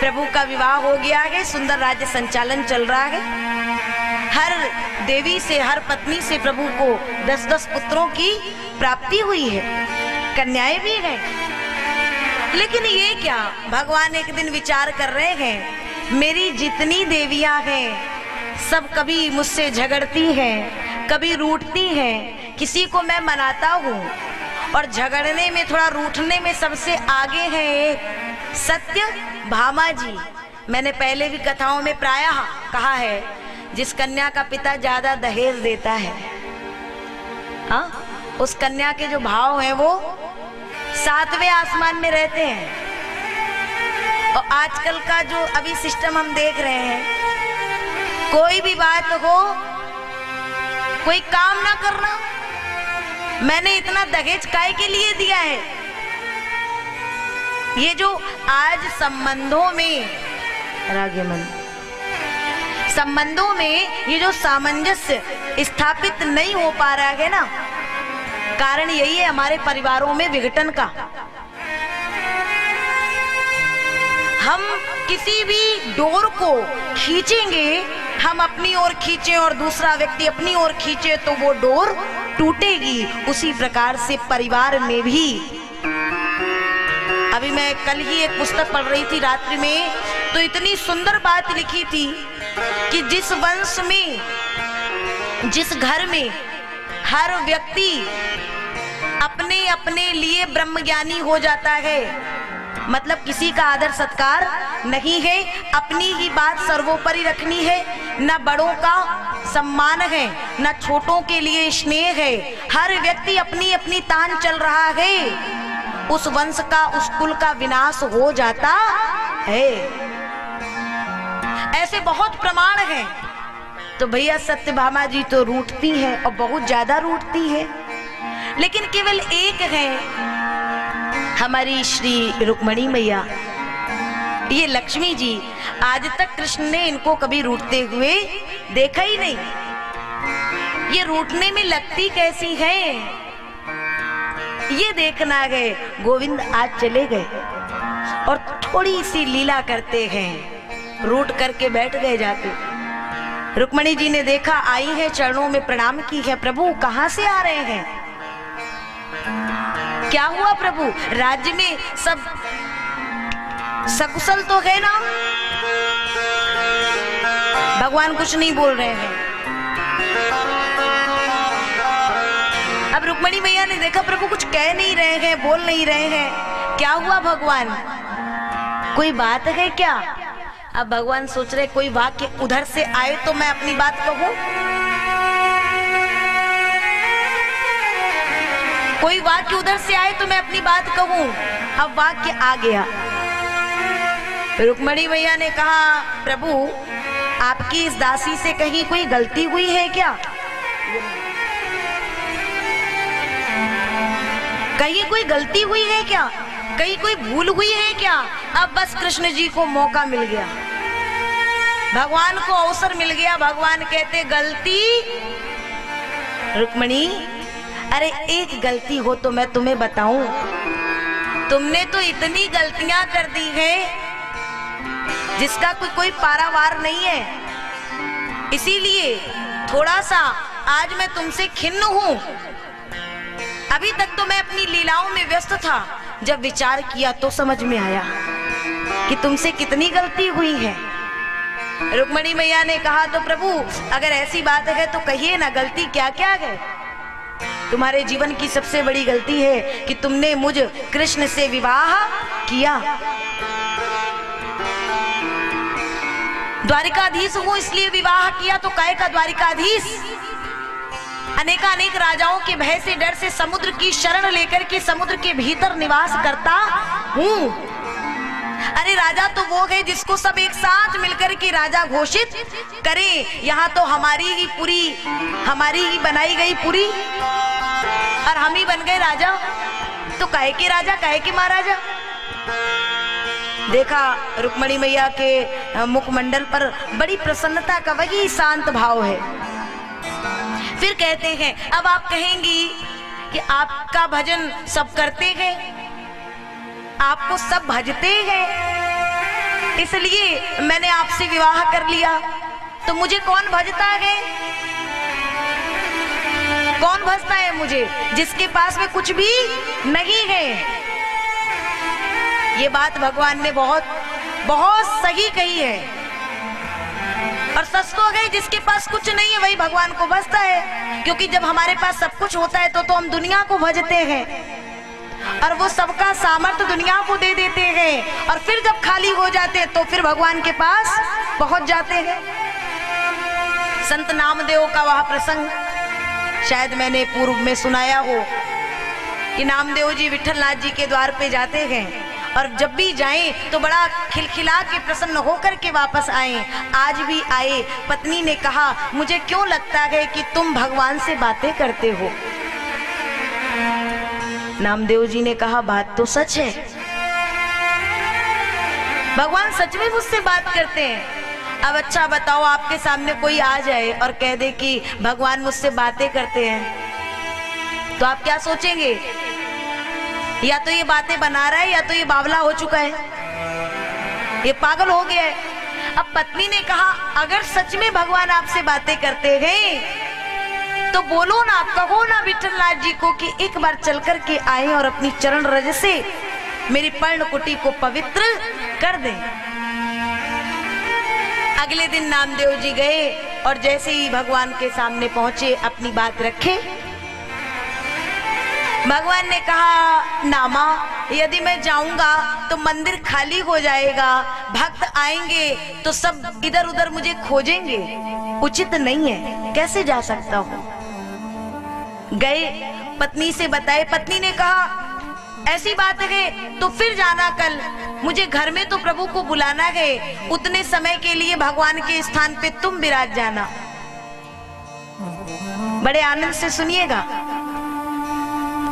प्रभु का विवाह हो गया है, सुंदर राज्य संचालन चल रहा है। हर देवी से, हर पत्नी से प्रभु को 10-10 पुत्रों की प्राप्ति हुई है, कन्याएं भी हैं। लेकिन ये क्या, भगवान एक दिन विचार कर रहे हैं, मेरी जितनी देवियां हैं सब कभी मुझसे झगड़ती हैं, कभी रूठती हैं, किसी को मैं मनाता हूँ और झगड़ने में, थोड़ा रूठने में सबसे आगे है एक सत्य भामा जी। मैंने पहले भी कथाओं में प्रायः कहा है, जिस कन्या का पिता ज्यादा दहेज देता है, हाँ, उस कन्या के जो भाव हैं वो 7वें आसमान में रहते हैं। और आजकल का जो अभी सिस्टम हम देख रहे हैं, कोई भी बात हो, कोई काम ना करना, मैंने इतना दहेज काहे के लिए दिया है। ये जो आज संबंधों में ये जो सामंजस्य स्थापित नहीं हो पा रहा है ना, कारण यही है हमारे परिवारों में विघटन का। हम किसी भी डोर को खींचेंगे, हम अपनी ओर खींचे और दूसरा व्यक्ति अपनी ओर खींचे तो वो डोर टूटेगी। उसी प्रकार से परिवार में भी। अभी मैं कल ही एक पुस्तक पढ़ रही थी रात्रि में, तो इतनी सुंदर बात लिखी थी कि जिस वंश में, जिस घर में हर व्यक्ति अपने अपने लिए ब्रह्मज्ञानी हो जाता है, मतलब किसी का आदर सत्कार नहीं है, अपनी ही बात सर्वोपरि रखनी है, न बड़ों का सम्मान है, न छोटों के लिए स्नेह है, हर व्यक्ति अपनी अपनी तान चल रहा है, उस वंश का, उस कुल का विनाश हो जाता है। ऐसे बहुत प्रमाण हैं। तो भैया सत्यभामा जी तो रूठती हैं और बहुत ज्यादा रूठती है, लेकिन केवल एक है हमारी श्री रुक्मणी मैया, ये लक्ष्मी जी। आज तक कृष्ण ने इनको कभी रूठते हुए देखा ही नहीं। ये रूठने में लगती कैसी हैं, ये देखना है। गोविंद आज चले गए और थोड़ी सी लीला करते हैं, रूठ करके बैठ गए जाके। रुक्मणी जी ने देखा, आई है, चरणों में प्रणाम की है, प्रभु कहाँ से आ रहे हैं, क्या हुआ प्रभु, राज्य में सब सकुशल तो है ना। भगवान कुछ नहीं बोल रहे हैं। अब रुक्मणी मैया ने देखा प्रभु कुछ कह नहीं रहे हैं, बोल नहीं रहे हैं, क्या हुआ भगवान, कोई बात है क्या। अब भगवान सोच रहे कोई वाक्य उधर से आए तो मैं अपनी बात कहूं, कोई वाक्य उधर से आए तो मैं अपनी बात कहूं। अब वाक्य आ गया। रुक्मणी मैया ने कहा, प्रभु आपकी इस दासी से कहीं कोई गलती हुई है क्या, कहीं कोई गलती हुई है क्या, कहीं कोई भूल हुई है क्या। अब बस कृष्ण जी को मौका मिल गया, भगवान को अवसर मिल गया। भगवान कहते, गलती रुक्मणी, अरे एक गलती हो तो मैं तुम्हें बताऊं, तुमने तो इतनी गलतियां कर दी है जिसका कोई पारावार नहीं है, इसीलिए थोड़ा सा आज मैं तुमसे खिन्न हूं। अभी तक तो मैं अपनी लीलाओं में व्यस्त था, जब विचार किया तो समझ में आया कि तुमसे कितनी गलती हुई है। रुक्मणी मैया ने कहा, तो प्रभु अगर ऐसी बात है तो कहिए ना, गलती क्या क्या है। तुम्हारे जीवन की सबसे बड़ी गलती है कि तुमने मुझ कृष्ण से विवाह किया। द्वारिकाधीश हूं इसलिए विवाह किया, तो काय का द्वारिकाधीश। अनेकानेक राजाओं के भय से, डर से समुद्र की शरण लेकर के समुद्र के भीतर निवास करता हूं। अरे राजा तो वो है जिसको सब एक साथ मिलकर के राजा घोषित करे। यहाँ तो हमारी ही बनाई गई पुरी और हम ही बन गए राजा, तो काहे के राजा, काहे के महाराजा। देखा रुक्मणी मैया के मुखमंडल पर बड़ी प्रसन्नता का वही शांत भाव है। फिर कहते हैं, अब आप कहेंगी कि आपका भजन सब करते हैं, आपको सब भजते हैं, इसलिए मैंने आपसे विवाह कर लिया। तो मुझे कौन भजता है? कौन भजता है मुझे, जिसके पास में कुछ भी नहीं है? ये बात भगवान ने बहुत बहुत सही कही है। और सच तो है, जिसके पास कुछ नहीं है वही भगवान को भजता है। क्योंकि जब हमारे पास सब कुछ होता है तो हम दुनिया को भजते हैं, और वो सबका सामर्थ्य दुनिया को दे देते हैं। और फिर जब खाली हो जाते हैं तो फिर भगवान के पास पहुंच जाते हैं। संत नामदेव का वह प्रसंग शायद मैंने पूर्व में सुनाया हो कि नामदेव जी विठलनाथ जी के द्वार पे जाते हैं, और जब भी जाएं तो बड़ा खिलखिला के प्रसन्न होकर के वापस आए। आज भी आए। पत्नी ने कहा, मुझे क्यों लगता है कि तुम भगवान से बातें करते हो? नामदेव जी ने कहा, बात तो सच है, भगवान सच में मुझसे बात करते हैं। अब अच्छा बताओ, आपके सामने कोई आ जाए और कह दे कि भगवान मुझसे बातें करते हैं, तो आप क्या सोचेंगे? या तो ये बातें बना रहा है, या तो ये बावला हो चुका है, ये पागल हो गया है। अब पत्नी ने कहा, अगर सच में भगवान आपसे बातें करते हैं तो बोलो ना, कहो ना विठलनाथ जी को कि एक बार चल कर के आए और अपनी चरण रज से मेरी पर्णकुटी को पवित्र कर दें। अगले दिन नामदेव जी गए और जैसे ही भगवान के सामने पहुंचे, अपनी बात रखे। भगवान ने कहा, नामा, यदि मैं जाऊंगा तो मंदिर खाली हो जाएगा, भक्त आएंगे तो सब इधर उधर मुझे खोजेंगे, उचित नहीं है, कैसे जा सकता हूं? गए, पत्नी से बताए। पत्नी ने कहा, ऐसी बात है तो फिर जाना कल, मुझे घर में तो प्रभु को बुलाना है, उतने समय के लिए भगवान के स्थान पे तुम विराज जाना। बड़े आनंद से सुनिएगा।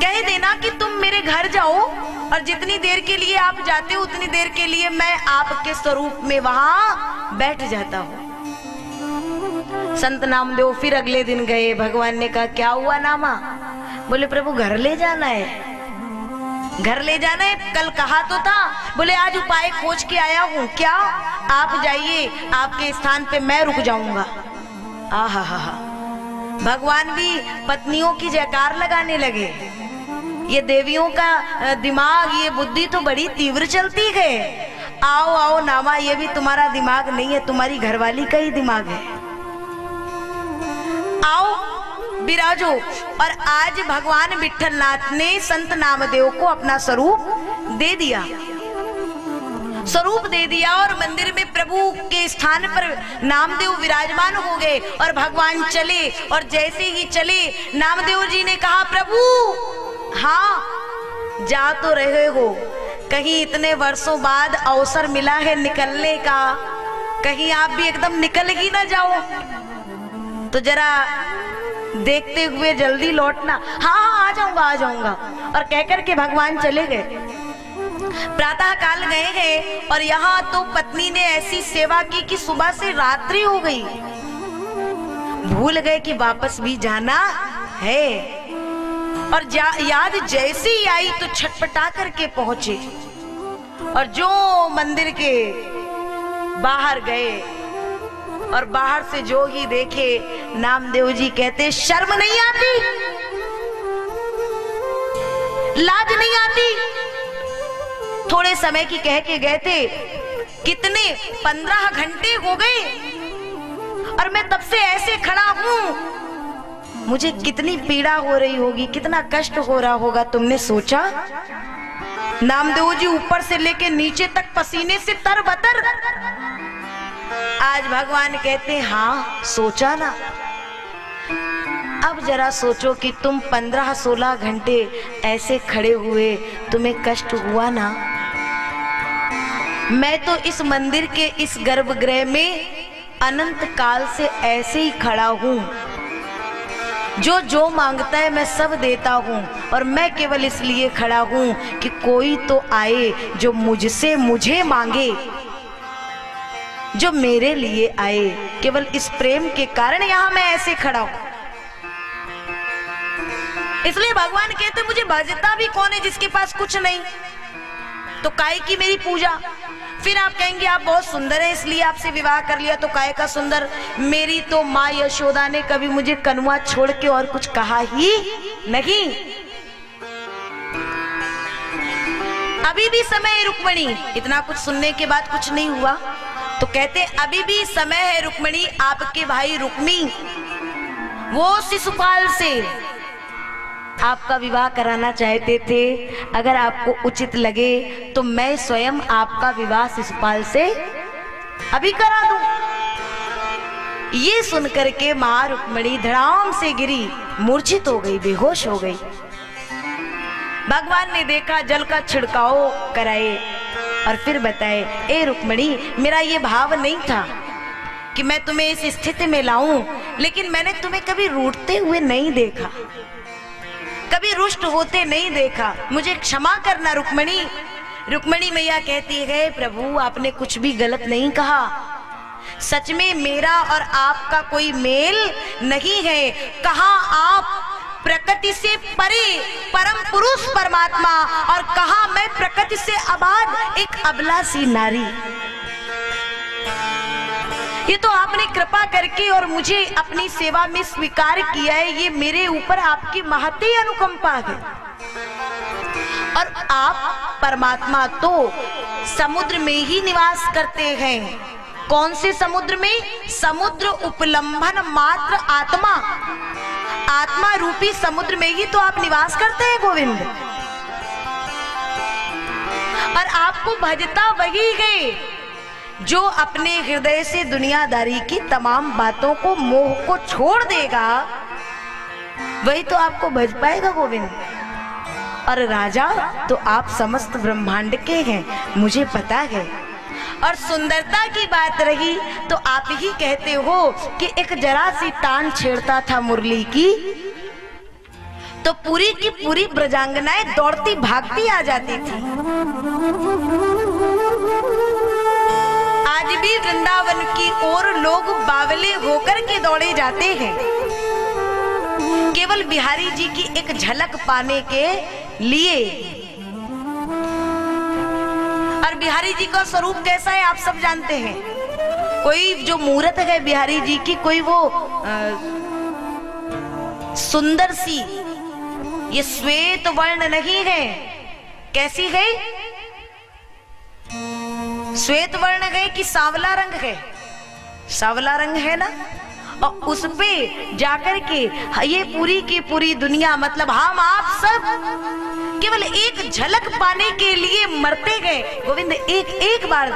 कह देना कि तुम मेरे घर जाओ, और जितनी देर के लिए आप जाते हो उतनी देर के लिए मैं आपके स्वरूप में वहां बैठ जाता हूं। संत नामदेव फिर अगले दिन गए। भगवान ने कहा, क्या हुआ नामा? बोले, प्रभु घर ले जाना है, घर ले जाना है, कल कहा तो था। बोले, आज उपाय खोज के आया हूँ। क्या? आप जाइए, आपके स्थान पे मैं रुक जाऊंगा। आहा हा हा। भगवान भी पत्नियों की जयकार लगाने लगे। ये देवियों का दिमाग, ये बुद्धि तो बड़ी तीव्र चलती है। आओ आओ नामा, ये भी तुम्हारा दिमाग नहीं है, तुम्हारी घरवाली का ही दिमाग है। आओ विराजो। और आज भगवान विठलनाथ ने संत नामदेव को अपना स्वरूप दे दिया, स्वरूप दे दिया। और मंदिर में प्रभु के स्थान पर नामदेव विराजमान हो गए और भगवान चले। और जैसे ही चले, नामदेव जी ने कहा, प्रभु हाँ जा तो रहे हो, कहीं इतने वर्षों बाद अवसर मिला है निकलने का, कहीं आप भी एकदम निकल ही ना जाओ, तो जरा देखते हुए जल्दी लौटना। हाँ आ जाऊंगा आ जाऊंगा। और कहकर के भगवान चले गए। प्रातः काल गए हैं और यहाँ तो पत्नी ने ऐसी सेवा की कि सुबह से रात्रि हो गई, भूल गए कि वापस भी जाना है। और याद जैसे ही आई तो छटपटा करके पहुंचे, और जो मंदिर के बाहर गए और बाहर से जो ही देखे, नामदेव जी कहते, शर्म नहीं आती, लाज नहीं आती? थोड़े समय की कह के गए थे, कितने 15 घंटे हो गए और मैं तब से ऐसे खड़ा हूं, मुझे कितनी पीड़ा हो रही होगी, कितना कष्ट हो रहा होगा, तुमने सोचा? नामदेव जी ऊपर से लेके नीचे तक पसीने से तरबतर। आज भगवान कहते, हाँ सोचा ना। अब जरा सोचो कि तुम 15-16 घंटे ऐसे खड़े हुए, तुम्हें कष्ट हुआ ना? मैं तो इस मंदिर के इस गर्भगृह में अनंत काल से ऐसे ही खड़ा हूं, जो जो मांगता है मैं सब देता हूं, और मैं केवल इसलिए खड़ा हूं कि कोई तो आए जो मुझसे मुझे मांगे, जो मेरे लिए आए। केवल इस प्रेम के कारण यहां मैं ऐसे खड़ा हूं। इसलिए भगवान कहते, मुझे भजता भी कौन है जिसके पास कुछ नहीं, तो काहे की मेरी पूजा? फिर आप कहेंगे आप बहुत सुंदर है इसलिए आपसे विवाह कर लिया, तो काहे का सुंदर? मेरी तो माँ यशोदा ने कभी मुझे कनुआ छोड़ के और कुछ कहा ही नहीं। अभी भी समय है रुक्मिणी। इतना कुछ सुनने के बाद कुछ नहीं हुआ तो कहते अभी भी समय है रुक्मिणी, आपके भाई रुक्मी वो शिशुपाल से आपका विवाह कराना चाहते थे। अगर आपको उचित लगे तो मैं स्वयं आपका विवाह शिशुपाल से अभी करा दूं। ये सुनकर के मां रुक्मिणी धड़ाम से गिरी, मूर्छित हो गई, बेहोश हो गई। भगवान ने देखा, जल का छिड़काव कराए और फिर बताए, ए रुक्मिणी, मेरा ये भाव नहीं था कि मैं तुम्हें इस स्थिति में लाऊं, लेकिन मैंने तुम्हें कभी रूठते हुए नहीं देखा, कभी रुष्ट होते नहीं देखा, मुझे क्षमा करना रुक्मिणी। रुक्मिणी मैया कहती है, प्रभु आपने कुछ भी गलत नहीं कहा, सच में मेरा और आपका कोई मेल नहीं है। कहा आप प्रकृति से परे परम पुरुष परमात्मा, और कहा मैं प्रकृति से आबाद एक अबला सी नारी। ये तो आपने कृपा करके और मुझे अपनी सेवा में स्वीकार किया है, ये मेरे ऊपर आपकी महती अनुकंपा है। और आप परमात्मा तो समुद्र में ही निवास करते हैं। कौन से समुद्र में? समुद्र उपलंभन मात्र आत्मा, आत्मा रूपी समुद्र में ही तो आप निवास करते हैं गोविंद। और आपको भजता वही है जो अपने हृदय से दुनियादारी की तमाम बातों को, मोह को छोड़ देगा, वही तो आपको भज पाएगा गोविंद। और राजा तो आप समस्त ब्रह्मांड के हैं, मुझे पता है। और सुंदरता की बात रही तो आप ही कहते हो कि एक जरा सी तान छेड़ता था मुरली की तो पूरी की पूरी ब्रजांगनाएं दौड़ती भागती आ जाती थी। आज भी वृंदावन की ओर लोग बावले होकर के दौड़े जाते हैं, केवल बिहारी जी की एक झलक पाने के लिए। और बिहारी जी का स्वरूप कैसा है आप सब जानते हैं। कोई जो मूर्त है बिहारी जी की, कोई वो सुंदर सी, ये श्वेत वर्ण नहीं है। कैसी है? श्वेत वर्ण है कि सांवला रंग है? सांवला रंग है ना। और उस पे जाकर के ये पूरी की पूरी दुनिया, मतलब हम आप सब केवल एक झलक पाने के लिए मरते गए गोविंद, एक बार।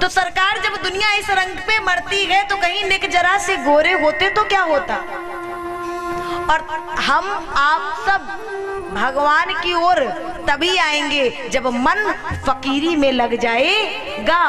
तो सरकार जब दुनिया इस रंग पे मरती है तो कहीं निक जरा से गोरे होते तो क्या होता। और हम आप सब भगवान की ओर तभी आएंगे जब मन फकीरी में लग जाएगा।